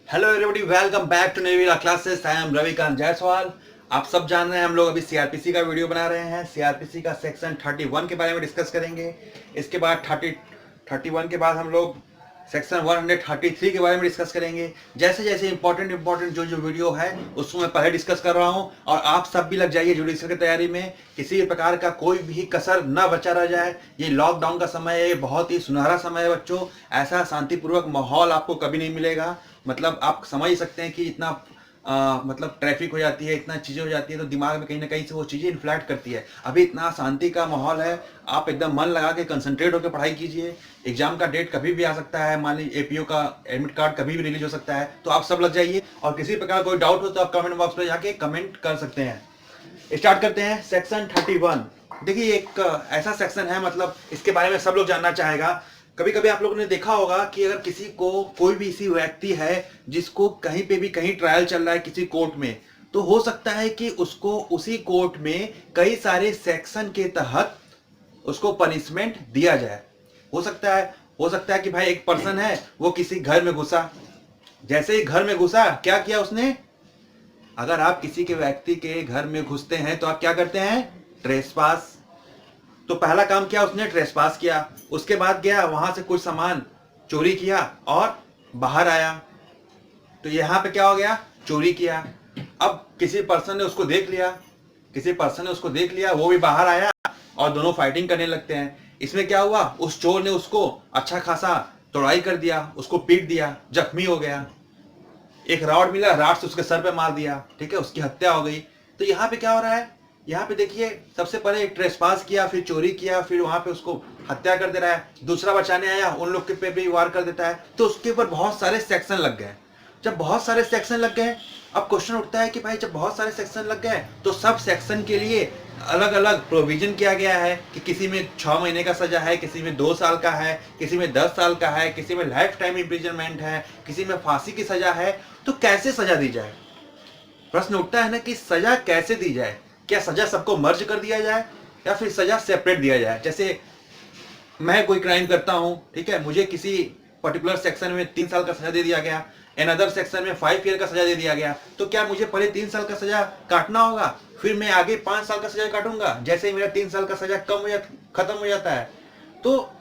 Hello everybody, welcome back to Nevira classes. I am Ravikant Jaiswal. आप सब जान रहे हैं, हम लोग अभी सीआरपीसी का वीडियो बना रहे हैं। सीआरपीसी का सेक्शन 31 के बारे में डिस्कस करेंगे। इसके बाद 31 के बाद हम लोग सेक्शन 133 के बारे में डिस्कस करेंगे। जैसे जैसे इंपॉर्टेंट जो वीडियो है उसको मैं पहले डिस्कस कर रहा हूं, और आप सब भी लग जाइए जुडिशल की तैयारी में। किसी भी प्रकार का कोई भी कसर ना बचा रह जाए। ये लॉकडाउन का समय है, ये बहुत ही सुनहरा समय है बच्चों। ऐसा शांतिपूर्वक माहौल आपको कभी नहीं मिलेगा। मतलब आप समझ ही सकते हैं कि इतना मतलब ट्रैफिक हो जाती है, इतना चीज़ें हो जाती है, तो दिमाग में कहीं ना कहीं से वो चीज़ें इन्फ्लैक्ट करती है। अभी इतना शांति का माहौल है, आप एकदम मन लगा के कंसंट्रेट होकर पढ़ाई कीजिए। एग्जाम का डेट कभी भी आ सकता है, मान लीजिए एपीओ का एडमिट कार्ड कभी भी रिलीज हो सकता है, तो आप सब लग जाइए। और किसी प्रकार कोई डाउट हो तो आप कमेंट बॉक्स में जाके कमेंट कर सकते हैं। स्टार्ट करते हैं सेक्शन 31। देखिए, एक ऐसा सेक्शन है, मतलब इसके बारे में सब लोग जानना चाहेगा। कभी कभी आप लोगों ने देखा होगा कि अगर किसी को, कोई भी ऐसी व्यक्ति है जिसको कहीं पे भी कहीं ट्रायल चल रहा है किसी कोर्ट में, तो हो सकता है कि उसको उसी कोर्ट में कई सारे सेक्शन के तहत उसको पनिशमेंट दिया जाए। हो सकता है कि भाई एक पर्सन है, वो किसी घर में घुसा। जैसे ही घर में घुसा, क्या किया उसने? अगर आप किसी के व्यक्ति के घर में घुसते हैं तो आप क्या करते हैं? ट्रेसपास। तो पहला काम किया उसने, ट्रेसपास किया। उसके बाद गया वहां से कुछ सामान चोरी किया और बाहर आया, तो यहां पे क्या हो गया? चोरी किया। अब किसी पर्सन ने उसको देख लिया, वो भी बाहर आया और दोनों फाइटिंग करने लगते हैं। इसमें क्या हुआ? उस चोर ने उसको अच्छा खासा तोड़ाई कर दिया, उसको पीट दिया, जख्मी हो गया। एक रॉड मिला, रॉड से उसके सर पे मार दिया, ठीक है, उसकी हत्या हो गई। तो यहाँ पे क्या हो रहा है? यहाँ पे देखिए, सबसे पहले एक ट्रेसपास किया, फिर चोरी किया, फिर वहां पे उसको हत्या कर दे रहा है। दूसरा बचाने आया, उन लोग के पे भी वार कर देता है। तो उसके ऊपर बहुत सारे सेक्शन लग गए। जब बहुत सारे सेक्शन लग गए, अब क्वेश्चन उठता है कि भाई जब बहुत सारे सेक्शन लग गए तो सब सेक्शन के लिए अलग अलग प्रोविजन किया गया है कि किसी में 6 महीने का सजा है, किसी में 2 साल का है, किसी में 10 साल का है, किसी में लाइफ टाइम इम्प्रिजनमेंट है, किसी में फांसी की सजा है। तो कैसे सजा दी जाए? प्रश्न उठता है ना कि सजा कैसे दी जाए। क्या सजा सबको मर्ज कर दिया जाए या फिर सजा सेपरेट दिया जाए? जैसे मैं कोई क्राइम करता हूं, ठीक है, मुझे किसी पर्टिकुलर सेक्शन में 3 साल का सजा दे दिया गया, अनदर सेक्शन में 5 ईयर का सजा दे दिया गया, तो क्या मुझे पहले 3 साल का सजा काटना होगा, फिर मैं आगे 5 साल का सजा काटूंगा जैसे ही मेरा 3 साल का सजा खत्म हो जाता है? तो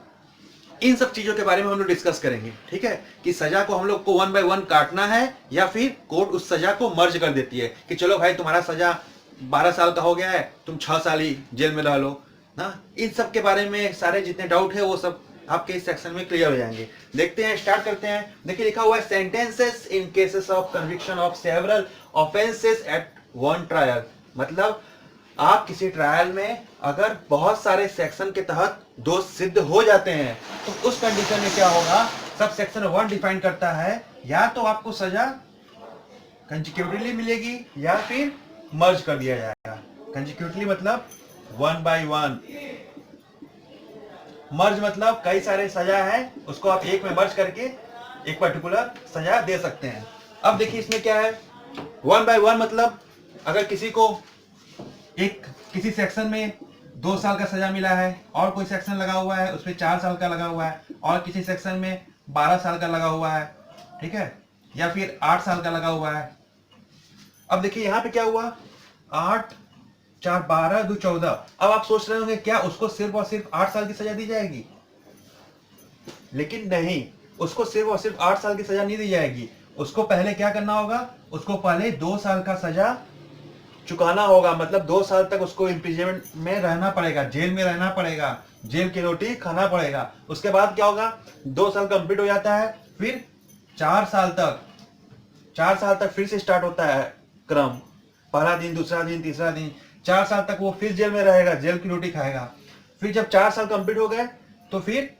इन सब चीजों के बारे में हम लोग डिस्कस करेंगे, ठीक है, कि सजा को हम लोग को 1 बाय 1 काटना है या फिर कोर्ट उस सजा को मर्ज कर देती है कि चलो भाई तुम्हारा सजा 12 साल का हो गया है, तुम 6 साल ही जेल में रह लो ना। इन सब के बारे में सारे जितने डाउट है वो सब आपके इस सेक्शन में क्लियर हो जाएंगे। देखते हैं, स्टार्ट करते हैं। देखिए, लिखा हुआ है sentences in cases of conviction of several offences at one trial. मतलब आप किसी ट्रायल में अगर बहुत सारे सेक्शन के तहत दोष सिद्ध हो जाते हैं तो उस कंडीशन में क्या होगा? सब सेक्शन 1 डिफाइन करता है, या तो आपको सजा कंसेक्यूटिवली मिलेगी या फिर मर्ज कर दिया जाएगा। कंसेक्यूटिवली मतलब 1 बाय 1, मर्ज मतलब कई सारे सजा है उसको आप एक में मर्ज करके एक पर्टिकुलर सजा दे सकते हैं। अब देखिए इसमें क्या है, 1 बाय 1 मतलब अगर किसी को किसी सेक्शन में 2 साल का सजा मिला है और कोई सेक्शन लगा हुआ है उसमें 4 साल का लगा हुआ है, और किसी सेक्शन में 12 साल का लगा हुआ है, ठीक है, या फिर 8 साल का लगा हुआ है। अब देखिए यहाँ पे क्या हुआ, 8 4 12 2 14। अब आप सोच रहे होंगे क्या उसको सिर्फ और सिर्फ 8 साल की सजा दी जाएगी? लेकिन नहीं, उसको सिर्फ और सिर्फ 8 साल की सजा नहीं दी जाएगी। उसको पहले क्या करना होगा? उसको पहले 2 साल का सजा चुकाना होगा। मतलब 2 साल तक उसको इम्प्रिजनमेंट में रहना पड़ेगा, जेल में रहना पड़ेगा, जेल की रोटी खाना पड़ेगा। उसके बाद क्या होगा? 2 साल कंप्लीट हो जाता है, फिर 4 साल तक फिर से स्टार्ट होता है क्रम। पहला दिन, दूसरा दिन, तीसरा दिन, 4 साल तक वो फिर जेल में रहेगा, जेल की रोटी खाएगा। फिर जब 4 साल कंप्लीट हो गए तो फिर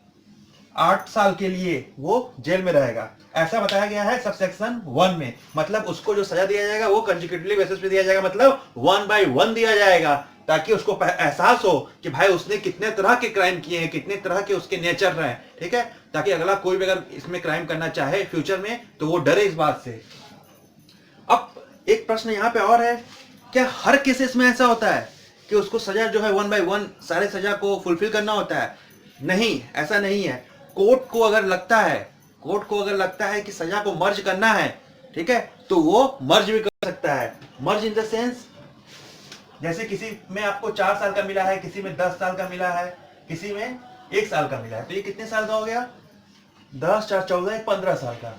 8 साल के लिए वो जेल में रहेगा। ऐसा बताया गया है सब सेक्शन 1 में। मतलब उसको जो सजा दिया जाएगा वो कंसेक्यूटिवली बेसिस पे दिया जाएगा, मतलब 1 बाय 1 दिया जाएगा, ताकि उसको एहसास हो कि भाई उसने कितने तरह के क्राइम किए हैं, कितने तरह के उसके नेचर रहे हैं, ठीक है, ताकि अगला कोई भी अगर इसमें क्राइम करना चाहे फ्यूचर में तो वो डरे इस बात से। अब एक प्रश्न यहाँ पे और है, क्या हर केसेस में ऐसा होता है कि उसको सजा जो है 1 बाय 1 सारे सजा को फुलफिल करना होता है? नहीं, ऐसा नहीं है। कोर्ट को अगर लगता है कि सजा को मर्ज करना है, ठीक है, तो वो मर्ज भी कर सकता है। मर्ज इन द सेंस, जैसे किसी में आपको 4 साल का मिला है, किसी में 10 साल का मिला है, किसी में 1 साल का मिला है, तो ये कितने साल का हो गया? 10 4 14 15 साल का,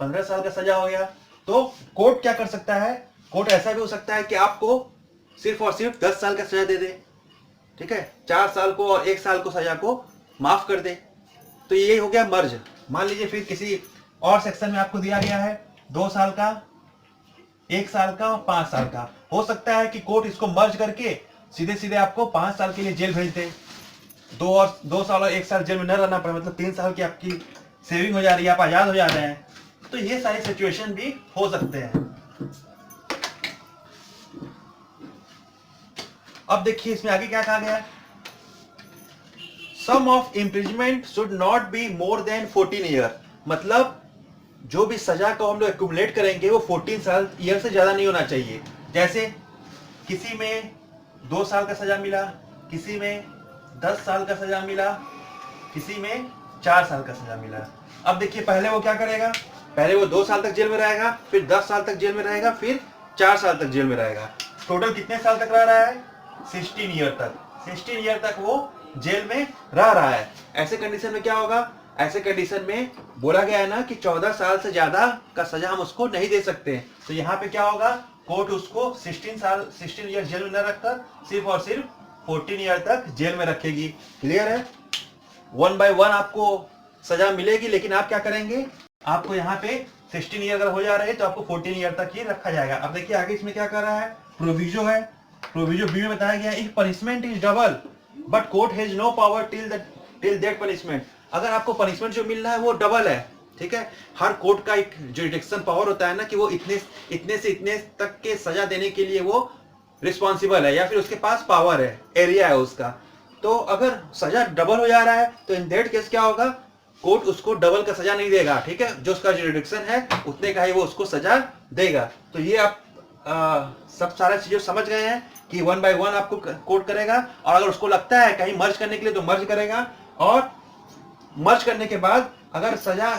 15 साल का सजा हो गया। तो कोर्ट क्या कर सकता है? कोर्ट ऐसा भी हो सकता है कि आपको सिर्फ और सिर्फ 10 साल का सजा दे दे, ठीक है, 4 साल को और 1 साल को सजा को माफ कर दे। तो ये हो गया मर्ज। मान लीजिए फिर किसी और सेक्शन में आपको दिया गया है 2 साल का, 1 साल का और 5 साल का। हो सकता है कि कोर्ट इसको मर्ज करके सीधे सीधे आपको 5 साल के लिए जेल भेज दे, 2 साल और 1 साल जेल में न रहना पड़े, मतलब 3 साल की आपकी सेविंग हो जा रही है, आप आजाद हो जा रहे हैं। तो ये सारी सिचुएशन भी हो सकते हैं। अब देखिए इसमें आगे क्या कहा गया है? Sum of imprisonment should not be more than 14 year. मतलब जो भी सजा को हम लोग एक्यूमुलेट करेंगे वो 14 ईयर से ज्यादा नहीं होना चाहिए। जैसे किसी में 2 साल का सजा मिला, किसी में 10 साल का सजा मिला, किसी में 4 साल का सजा मिला। अब देखिए पहले वो क्या करेगा? पहले वो 2 साल तक जेल में रहेगा, फिर 10 साल तक जेल में रहेगा, फिर 4 साल तक जेल में रहेगा। टोटल कितने साल तक रह रहा है? 16 ईयर तक। 16 ईयर तक वो जेल में रह रहा है। ऐसे कंडीशन में क्या होगा? ऐसे कंडीशन में बोला गया है ना कि 14 साल से ज्यादा का सजा हम उसको नहीं दे सकते। तो यहाँ पे क्या होगा? कोर्ट उसको 16 ईयर जेल में न रखकर सिर्फ और सिर्फ 14 ईयर तक जेल में रखेगी। क्लियर है? 1 बाय 1 आपको सजा मिलेगी, लेकिन आप क्या करेंगे? आपको यहाँ पे 16 ईयर अगर हो जा रहे हैं तो आपको 14 ईयर तक ही रखा जाएगा। अब देखिए आगे इसमें क्या कर रहा है? प्रोविजो है। प्रोविजो बी में बताया गया if punishment is double but court has no power till that punishment. अगर आपको पनिशमेंट जो मिल रहा है वो डबल है, ठीक है, हर कोर्ट का एक जुरिडिक्शन पावर होता है ना कि वो इतने से इतने तक के सजा देने के लिए वो रिस्पॉन्सिबल है या फिर उसके पास पावर है, एरिया है उसका। तो अगर सजा डबल हो जा रहा है तो इन दैट केस क्या होगा? कोर्ट उसको डबल का सजा नहीं देगा, ठीक है, जो उसका जुरिडिक्शन है उतने का ही वो उसको सजा देगा। तो ये आप सब सारा चीजें समझ गए हैं कि 1 बाय 1 आपको कोर्ट करेगा, और अगर उसको लगता है कहीं मर्ज करने के लिए तो मर्ज करेगा, और मर्ज करने के बाद अगर सजा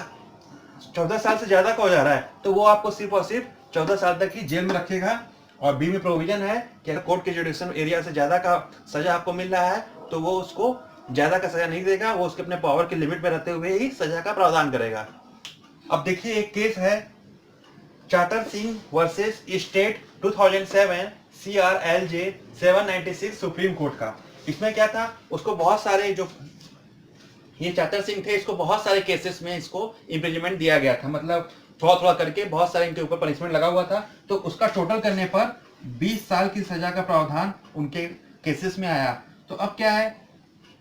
14 साल से ज्यादा का हो जा रहा है तो वो आपको सिर्फ और सिर्फ 14 साल तक ही जेल में रखेगा। और बी में प्रोविजन है कि अगर कोर्ट के जुडिक्शन एरिया से ज्यादा का सजा आपको मिल रहा है तो वो उसको ज्यादा का सजा नहीं देगा, वो उसके अपने पावर के लिमिट में रहते हुए ही सजा का प्रावधान करेगा। अब देखिए एक केस है charter Singh versus state 2007 CRLJ 796 supreme court का। इसमें क्या था? उसको बहुत सारे जो ये चाटर सिंह थे इसको बहुत सारे केसेस में इसको इम्प्रिजमेंट दिया गया था, मतलब थोड़ा थोड़ा करके बहुत सारे इनके ऊपर पनिशमेंट लगा हुआ था। तो उसका टोटल करने पर 20 साल की सजा का प्रावधान उनके केसेस में आया। तो अब क्या है?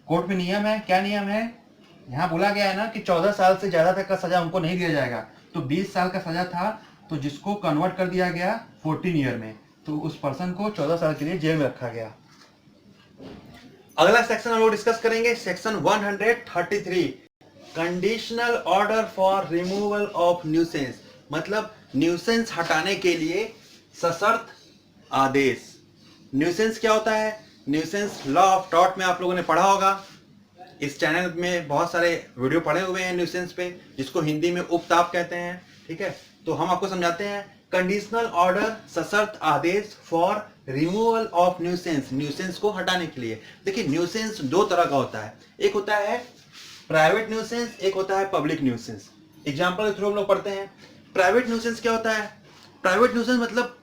कोर्ट में नियम है, क्या नियम है? यहाँ बोला गया है ना कि 14 साल से ज्यादा तक का सजा उनको नहीं दिया जाएगा। तो 20 साल का सजा था तो जिसको कन्वर्ट कर दिया गया 14 ईयर में, तो उस पर्सन को 14 साल के लिए जेल में रखा गया। अगला सेक्शन हम लोग डिस्कस करेंगे section 133 conditional order for removal of nuisance. मतलब न्यूसेंस हटाने के लिए सशर्त आदेश। न्यूसेंस क्या होता है? न्यूसेंस लॉ ऑफ टॉर्ट में आप लोगों ने पढ़ा होगा। इस चैनल में बहुत सारे वीडियो पढ़े हुए हैं न्यूसेंस पे, जिसको हिंदी में उपताप कहते हैं, ठीक है। तो हम आपको समझाते हैं कंडीशनल ऑर्डर, सशर्त आदेश for removal of nuisance, nuisance को हटाने के लिए। देखिए न्यूसेंस 2 तरह का होता है, एक होता है प्राइवेट न्यूसेंस, एक होता है पब्लिक न्यूसेंस। एग्जाम्पल के थ्रू हम लोग पढ़ते हैं। प्राइवेट न्यूसेंस क्या होता है? प्राइवेट न्यूसेंस मतलब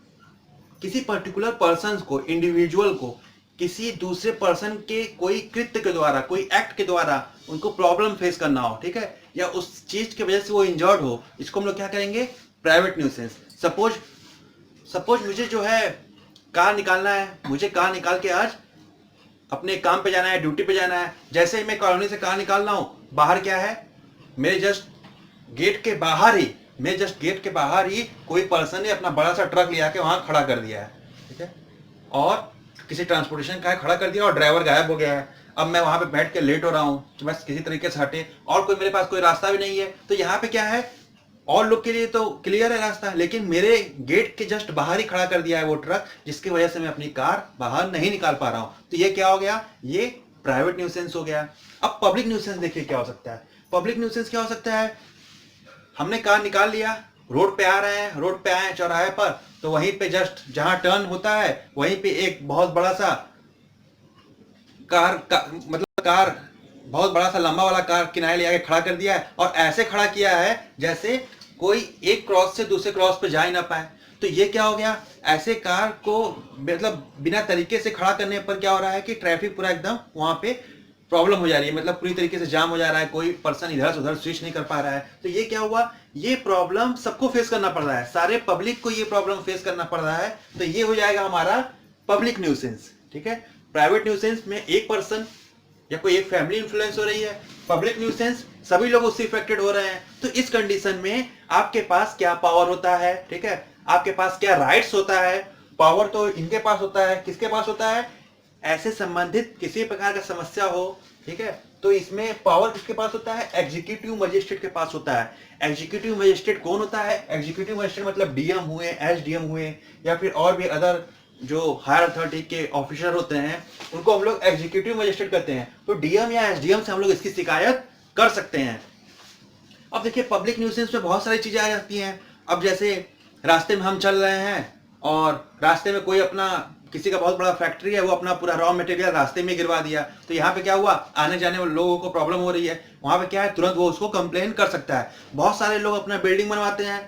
किसी पर्टिकुलर पर्सन को, इंडिविजुअल को किसी दूसरे पर्सन के कोई कृत्य के द्वारा, कोई एक्ट के द्वारा उनको प्रॉब्लम फेस करना हो, ठीक है, या उस चीज की वजह से वो इंजर्ड हो, इसको हम लोग क्या करेंगे? Private nuisance. सपोज मुझे जो है कार निकालना है, मुझे कार निकाल के आज अपने काम पे जाना है, ड्यूटी पे जाना है। जैसे ही मैं कॉलोनी से कार निकाल रहा हूँ, बाहर क्या है? मेरे जस्ट गेट के बाहर ही कोई पर्सन ने अपना बड़ा सा ट्रक ले आके वहां खड़ा कर दिया है, ठीक है, और किसी ट्रांसपोर्टेशन का खड़ा कर दिया और ड्राइवर गायब हो गया है। अब मैं वहां पे बैठ के लेट हो रहा हूँ कि बस किसी तरीके से हटे, और कोई मेरे पास कोई रास्ता भी नहीं है। तो यहाँ पे क्या है? और लोग के लिए तो क्लियर है रास्ता, लेकिन मेरे गेट के जस्ट बाहर ही खड़ा कर दिया है वो ट्रक, जिसकी वजह से मैं अपनी कार बाहर नहीं निकाल पा रहा हूँ। तो ये क्या हो गया? ये प्राइवेट न्यूसेंस हो गया। अब पब्लिक न्यूसेंस देखिए क्या हो सकता है। पब्लिक न्यूसेंस क्या हो सकता है, हमने कार निकाल लिया, रोड पे आ रहे हैं, रोड पे आए चौराहे पर, तो वहीं पे जस्ट जहां टर्न होता है वहीं पे एक बहुत बड़ा सा मतलब कार बहुत बड़ा सा लंबा वाला कार किनारे ले आके खड़ा कर दिया है, और ऐसे खड़ा किया है जैसे कोई एक क्रॉस से दूसरे क्रॉस पे जा ही ना पाए। तो ये क्या हो गया, ऐसे कार को मतलब बिना तरीके से खड़ा करने पर क्या हो रहा है कि ट्रैफिक पूरा एकदम वहां पे प्रॉब्लम हो जा रही है, मतलब पूरी तरीके से जाम हो जा रहा है, कोई पर्सन इधर से उधर स्विच नहीं कर पा रहा है। तो ये क्या हुआ, ये प्रॉब्लम सबको फेस करना पड़ रहा है, सारे पब्लिक को ये प्रॉब्लम फेस करना पड़ रहा है। तो ये हो जाएगा हमारा पब्लिक न्यूसेंस। ठीक है, प्राइवेट न्यूसेंस में एक पर्सन या कोई एक फैमिली इन्फ्लुएंस हो रही है, पब्लिक न्यूसेंस सभी लोग उससे इफेक्टेड हो रहे हैं। तो इस कंडीशन में आपके पास क्या पावर होता है, ठीक है, आपके पास क्या राइट्स होता है। पावर तो इनके पास होता है, किसके पास होता है, ऐसे संबंधित किसी प्रकार का समस्या हो, ठीक है, तो इसमें पावर किसके पास होता है, एग्जीक्यूटिव मजिस्ट्रेट के पास होता है। एग्जीक्यूटिव मजिस्ट्रेट कौन होता है, एग्जीक्यूटिव मजिस्ट्रेट मतलब डीएम हुए, एसडीएम हुए, या फिर और भी अदर जो हायर अथॉरिटी के ऑफिसर होते हैं, उनको हम लोग एग्जीक्यूटिव मजिस्ट्रेट कहते हैं। तो डीएम या एसडीएम से हम लोग इसकी शिकायत कर सकते हैं। अब देखिए पब्लिक न्यूसेंस में बहुत सारी चीजें आ जाती हैं। अब जैसे रास्ते में हम चल रहे हैं और रास्ते में कोई अपना किसी का बहुत बड़ा फैक्ट्री है, वो अपना पूरा रॉ मटेरियल रास्ते में गिरवा दिया, तो यहाँ पे क्या हुआ, आने जाने वाले लोगों को प्रॉब्लम हो रही है, वहां पे क्या है, तुरंत वो उसको कंप्लेन कर सकता है। बहुत सारे लोग अपना बिल्डिंग बनवाते हैं,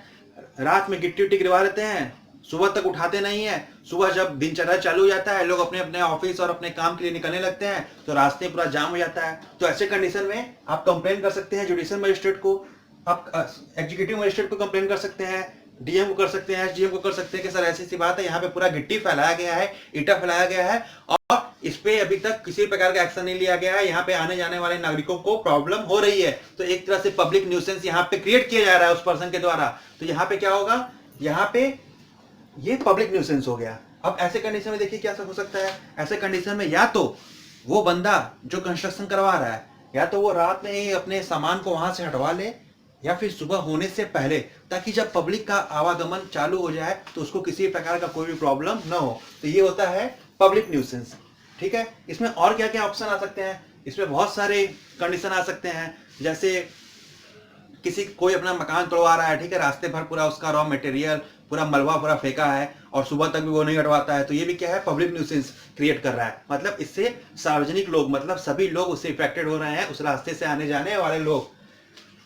रात में गिट्टी उट्टी गिरवा देते हैं, सुबह तक उठाते नहीं है, सुबह जब दिनचर्या चालू हो जाता है, लोग अपने अपने ऑफिस और अपने काम के लिए निकलने लगते हैं, तो रास्ते पूरा जाम हो जाता है। तो ऐसे कंडीशन में आप कंप्लेन कर सकते हैं जुडिशियल मजिस्ट्रेट को, आप एग्जीक्यूटिव मजिस्ट्रेट को कंप्लेन कर सकते हैं, डीएम को कर सकते हैं, एसडीएम को कर सकते हैं कि सर ऐसी सी बात है, यहाँ पे पूरा गिट्टी फैलाया गया है, ईटा फैलाया गया है, और इस पे अभी तक किसी प्रकार का एक्शन नहीं लिया गया है, यहाँ पे आने जाने वाले नागरिकों को प्रॉब्लम हो रही है। तो एक तरह से पब्लिक न्यूसेंस यहाँ पे क्रिएट किया जा रहा है उस पर्सन के द्वारा। तो यहाँ पे क्या होगा, यहाँ पे ये पब्लिक न्यूसेंस हो गया। अब ऐसे कंडीशन में देखिए क्या हो सकता है, ऐसे कंडीशन में या तो वो बंदा जो कंस्ट्रक्शन करवा रहा है, या तो वो रात में ही अपने सामान को वहां से हटवा ले, या फिर सुबह होने से पहले, ताकि जब पब्लिक का आवागमन चालू हो जाए तो उसको किसी प्रकार का कोई भी प्रॉब्लम ना हो। तो ये होता है पब्लिक न्यूसेंस। ठीक है, इसमें और क्या क्या ऑप्शन आ सकते हैं, इसमें बहुत सारे कंडीशन आ सकते हैं। जैसे किसी कोई अपना मकान तोड़वा रहा है, ठीक है, रास्ते भर पूरा उसका रॉ मटेरियल पूरा मलबा पूरा फेंका है और सुबह तक भी वो नहीं हटवाता है, तो ये भी क्या है, पब्लिक न्यूसेंस क्रिएट कर रहा है। मतलब इससे सार्वजनिक लोग, मतलब सभी लोग उससे इफेक्टेड हो रहे हैं, उस रास्ते से आने जाने वाले लोग।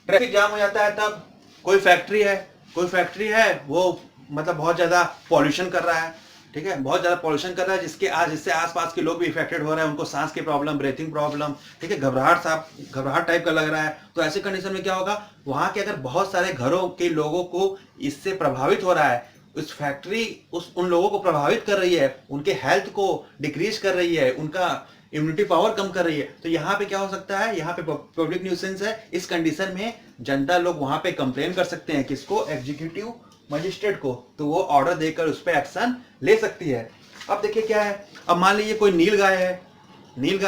ट्रैफिक जाम हो जाता है, तब कोई फैक्ट्री है वो मतलब बहुत ज्यादा पॉल्यूशन कर रहा है, ठीक है, बहुत ज्यादा पॉल्यूशन कर रहा है, जिससे आसपास के लोग भी इफेक्टेड हो रहे हैं, उनको सांस की प्रॉब्लम, ब्रीथिंग प्रॉब्लम, ठीक है, घबराहट टाइप का लग रहा है। तो ऐसे कंडीशन में क्या होगा, वहां के अगर बहुत सारे घरों के लोगों को इससे प्रभावित हो रहा है, उस फैक्ट्री उन लोगों को प्रभावित कर रही है, उनके हेल्थ को डिक्रीज कर रही है, उनका इम्यूनिटी पावर कम कर रही है, तो यहाँ पे क्या हो सकता है, यहाँ पे पब्लिक न्यूसेंस है। इस कंडीशन में जनता लोग वहां पे कंप्लेन कर सकते हैं, किसको, एग्जीक्यूटिव मजिस्ट्रेट को, तो वो ऑर्डर देकर उस पर एक्शन ले सकती है। अब देखिए क्या है, अब मान लीजिए कोई नील गाय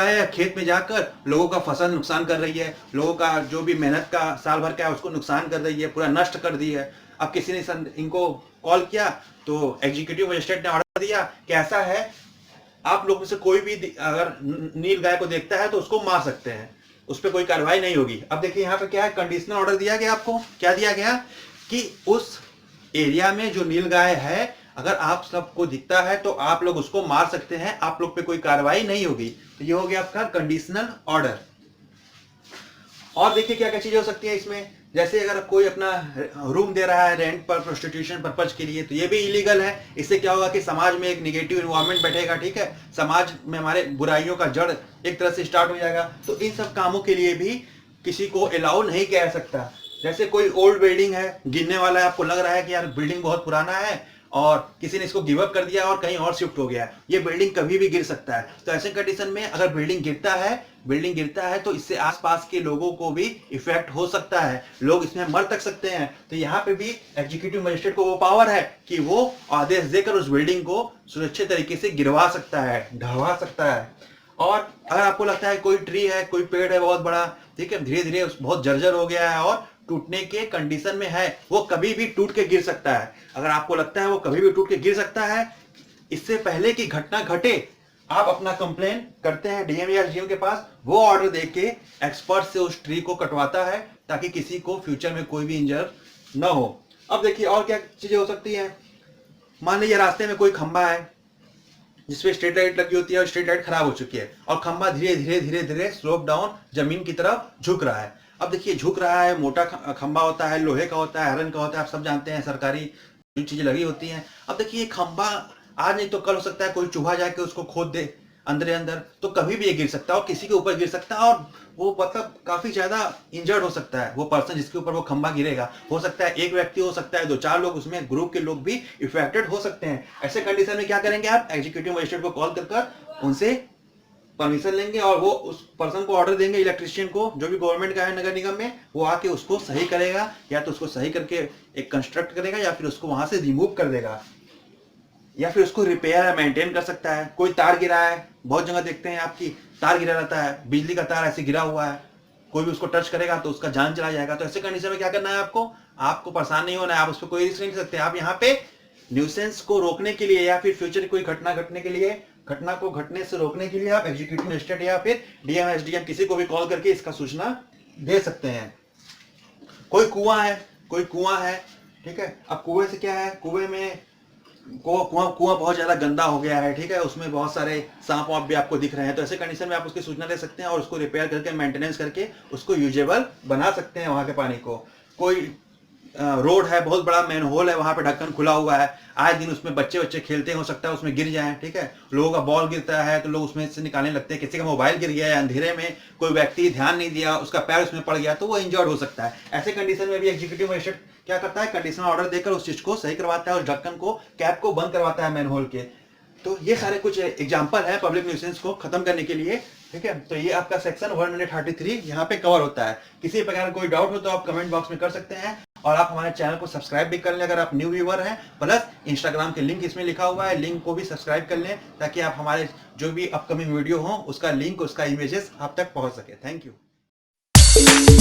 है, खेत में जाकर लोगों का फसल नुकसान कर रही है, लोगों का जो भी मेहनत का साल भर का है उसको नुकसान कर रही है, पूरा नष्ट कर दी है। अब किसी ने इनको कॉल किया तो एग्जीक्यूटिव मजिस्ट्रेट ने ऑर्डर दिया कि ऐसा है, आप लोग में से कोई भी अगर नील गाय को देखता है तो उसको मार सकते हैं, उस पर कोई कार्रवाई नहीं होगी। अब देखिए यहाँ पे क्या है, कंडीशनल ऑर्डर दिया गया, आपको क्या दिया गया कि उस एरिया में जो नील गाय है, अगर आप सबको दिखता है तो आप लोग उसको मार सकते हैं, आप लोग पे कोई कार्रवाई नहीं होगी। तो ये हो गया आपका कंडीशनल ऑर्डर। और देखिए क्या क्या चीजें हो सकती है इसमें, जैसे अगर कोई अपना रूम दे रहा है रेंट पर प्रोस्टिट्यूशन पर्पज के लिए, तो ये भी इलीगल है। इससे क्या होगा कि समाज में एक निगेटिव इन्वायरमेंट बैठेगा, ठीक है, समाज में हमारे बुराइयों का जड़ एक तरह से स्टार्ट हो जाएगा। तो इन सब कामों के लिए भी किसी को अलाउ नहीं किया जा सकता। जैसे कोई ओल्ड बिल्डिंग है, गिरने वाला है, आपको लग रहा है कि यार बिल्डिंग बहुत पुराना है और किसी ने इसको गिव अप कर दिया और कहीं और शिफ्ट हो गया, ये बिल्डिंग कभी भी गिर सकता है। तो ऐसे कंडीशन में अगर बिल्डिंग गिरता है तो इससे आसपास के लोगों को भी इफेक्ट हो सकता है, लोग इसमें मर तक सकते हैं। तो यहाँ पे भी एग्जीक्यूटिव मजिस्ट्रेट को वो पावर है कि वो आदेश देकर उस बिल्डिंग को सुरक्षित तरीके से गिरवा सकता है, ढहवा सकता है। और अगर आपको लगता है कोई ट्री है, कोई पेड़ है बहुत बड़ा, ठीक है, धीरे धीरे बहुत जर्जर हो गया है और टूटने के कंडीशन में है, वो कभी भी टूट के गिर सकता है। अगर आपको लगता है वो कभी भी टूट के गिर सकता है, इससे पहले कि घटना घटे आप अपना कंप्लेन करते हैं डीएम या एसडीएम के पास, वो ऑर्डर देके एक्सपर्ट से उस ट्री को कटवाता है ताकि किसी को फ्यूचर में कोई भी इंजर ना हो। अब देखिए और क्या चीजें हो सकती हैं। मान लीजिए रास्ते में कोई खंबा है जिसपे स्ट्रीट लाइट लगी होती है और स्ट्रीट लाइट खराब हो चुकी है और खंबा धीरे धीरे धीरे धीरे स्लोप डाउन जमीन की तरफ झुक रहा है। अब देखिए झुक रहा है, मोटा खंबा होता है, लोहे का होता है, आयरन का होता है, आप सब जानते हैं, सरकारी जो चीजें लगी होती हैं। अब देखिए खंबा आज नहीं तो कल हो सकता है कोई चूहा जाके उसको खोद दे अंदर अंदर, तो कभी भी ये गिर सकता है और किसी के ऊपर गिर सकता है और वो मतलब काफी ज्यादा इंजर्ड हो सकता है वो पर्सन जिसके ऊपर वो खंबा गिरेगा। हो सकता है एक व्यक्ति, हो सकता है 2-4 लोग, उसमें ग्रुप के लोग भी इफेक्टेड हो सकते हैं। ऐसे कंडीशन में क्या करेंगे आप, एग्जीक्यूटिव मजिस्ट्रेट को कॉल कर उनसे परमिशन लेंगे और वो उस पर्सन को ऑर्डर देंगे, इलेक्ट्रिशियन को, जो भी गवर्नमेंट का है नगर निगम में, वो आके उसको सही करेगा, या तो उसको सही करके एक कंस्ट्रक्ट करेगा या फिर उसको वहां से रिमूव कर देगा या फिर उसको रिपेयर या मेंटेन कर सकता है। कोई तार गिरा है, बहुत जगह देखते हैं आपकी तार गिरा रहता है, बिजली का तार ऐसे गिरा हुआ है, कोई भी उसको टच करेगा तो उसका जान चला जाएगा। तो ऐसे कंडीशन में क्या करना है आपको परेशान नहीं होना है, आप उस पर कोई रिस्क नहीं ले सकते। आप यहाँ पे न्यूसेंस को रोकने के लिए या फिर फ्यूचर कोई घटना घटने के लिए, घटना को घटने से रोकने के लिए आप एग्जीक्यूटिव मजिस्ट्रेट या फिर डीएम एसडीएम किसी को भी कॉल करके इसका सूचना दे सकते हैं। कोई कुआं है, ठीक है। अब कुएं से क्या है, कुएं में कुआं बहुत ज्यादा गंदा हो गया है, ठीक है, उसमें बहुत सारे सांप वाप भी आपको दिख रहे हैं, तो ऐसे कंडीशन में आप उसकी सूचना दे सकते हैं और उसको रिपेयर करके मेंटेनेंस करके उसको यूजेबल बना सकते हैं वहां के पानी को। कोई रोड है, बहुत बड़ा मैन होल है, वहां पे ढक्कन खुला हुआ है, आए दिन उसमें बच्चे खेलते हैं, हो सकता है उसमें गिर जाएं, ठीक है, लोगों का बॉल गिरता है तो लोग उसमें से निकालने लगते हैं, किसी का मोबाइल गिर गया है अंधेरे में, कोई व्यक्ति ध्यान नहीं दिया, उसका पैर उसमें पड़ गया तो वो इंजर्ड हो सकता है। ऐसे कंडीशन में भी एग्जीक्यूटिव मजिस्ट्रेट क्या करता है, कंडीशनल ऑर्डर देकर उस चीज को सही करवाता है, उस ढक्कन को, कैप को बंद करवाता है मैन होल के। तो ये सारे कुछ एग्जाम्पल है पब्लिक न्यूसेंस को खत्म करने के लिए, ठीक है। तो ये आपका सेक्शन 133 यहाँ पे कवर होता है। किसी प्रकार कोई डाउट हो तो आप कमेंट बॉक्स में कर सकते हैं और आप हमारे चैनल को सब्सक्राइब भी कर लें अगर आप न्यू व्यूअर हैं, प्लस इंस्टाग्राम के लिंक इसमें लिखा हुआ है, लिंक को भी सब्सक्राइब कर लें ताकि आप हमारे जो भी अपकमिंग वीडियो हो उसका लिंक, उसका इमेजेस आप तक पहुंच सके। Thank you.